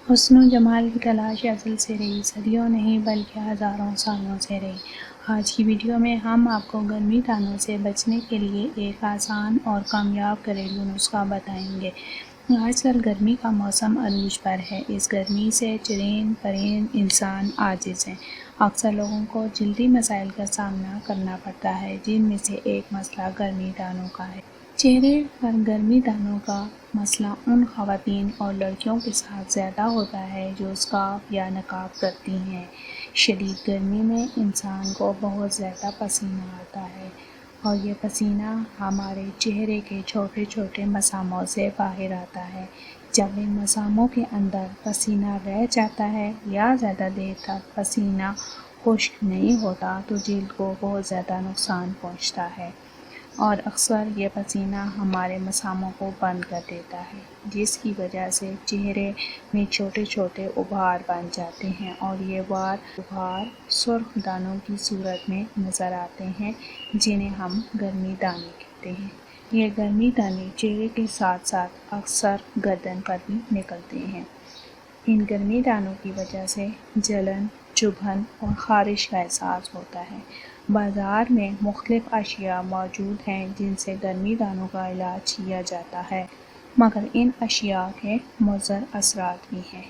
حسن و جمال کی تلاش ازل سے رہی، صدیوں نہیں بلکہ ہزاروں سالوں سے رہی۔ آج کی ویڈیو میں ہم آپ کو گرمی دانوں سے بچنے کے لیے ایک آسان اور کامیاب گھریلو نسخہ بتائیں گے۔ آج کل گرمی کا موسم عروج پر ہے۔ اس گرمی سے چرند پرند انسان عاجز ہیں۔ اکثر لوگوں کو جلدی مسائل کا سامنا کرنا پڑتا ہے، جن میں سے ایک مسئلہ گرمی دانوں کا ہے۔ چہرے پر گرمی دانوں کا مسئلہ ان خواتین اور لڑکیوں کے ساتھ زیادہ ہوتا ہے جو اسکارف یا نقاب کرتی ہیں۔ شدید گرمی میں انسان کو بہت زیادہ پسینہ آتا ہے اور یہ پسینہ ہمارے چہرے کے چھوٹے چھوٹے مساموں سے باہر آتا ہے۔ جب ان مساموں کے اندر پسینہ رہ جاتا ہے یا زیادہ دیر تک پسینہ خشک نہیں ہوتا تو جلد کو بہت زیادہ نقصان پہنچتا ہے، اور اکثر یہ پسینہ ہمارے مساموں کو بند کر دیتا ہے، جس کی وجہ سے چہرے میں چھوٹے چھوٹے ابھار بن جاتے ہیں اور یہ ابھار سرخ دانوں کی صورت میں نظر آتے ہیں، جنہیں ہم گرمی دانے کہتے ہیں۔ یہ گرمی دانے چہرے کے ساتھ ساتھ اکثر گردن پر بھی نکلتے ہیں۔ ان گرمی دانوں کی وجہ سے جلن، چبھن اور خارش کا احساس ہوتا ہے۔ بازار میں مختلف اشیاء موجود ہیں جن سے گرمی دانوں کا علاج کیا جاتا ہے، مگر ان اشیاء کے مضر اثرات بھی ہیں۔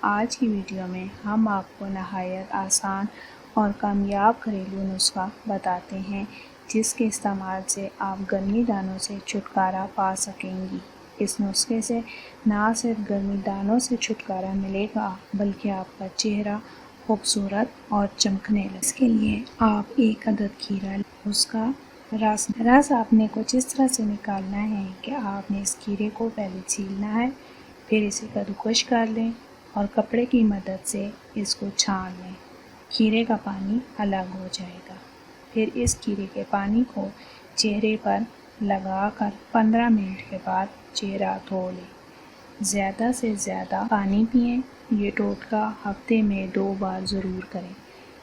آج کی ویڈیو میں ہم آپ کو نہایت آسان اور کامیاب گھریلو نسخہ بتاتے ہیں جس کے استعمال سے آپ گرمی دانوں سے چھٹکارا پا سکیں گی۔ اس نسخے سے نہ صرف گرمی دانوں سے چھٹکارا ملے گا بلکہ آپ کا چہرہ خوبصورت اور چمکنے لگے۔ اس کے لیے آپ ایک عدد کھیرا لیں۔ اس کا رس آپ نے کچھ اس طرح سے نکالنا ہے کہ آپ نے اس کھیرے کو پہلے چھیلنا ہے، پھر اسے کدوکش کر لیں اور کپڑے کی مدد سے اس کو چھان لیں۔ کھیرے کا پانی الگ ہو جائے گا۔ پھر اس کھیرے کے پانی کو چہرے پر لگا کر 15 منٹ کے بعد چہرہ دھو لیں۔ زیادہ سے زیادہ پانی پئیں۔ یہ ٹوٹکا ہفتے میں 2 بار ضرور کریں۔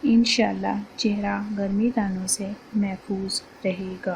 انشاءاللہ چہرہ گرمی دانوں سے محفوظ رہے گا۔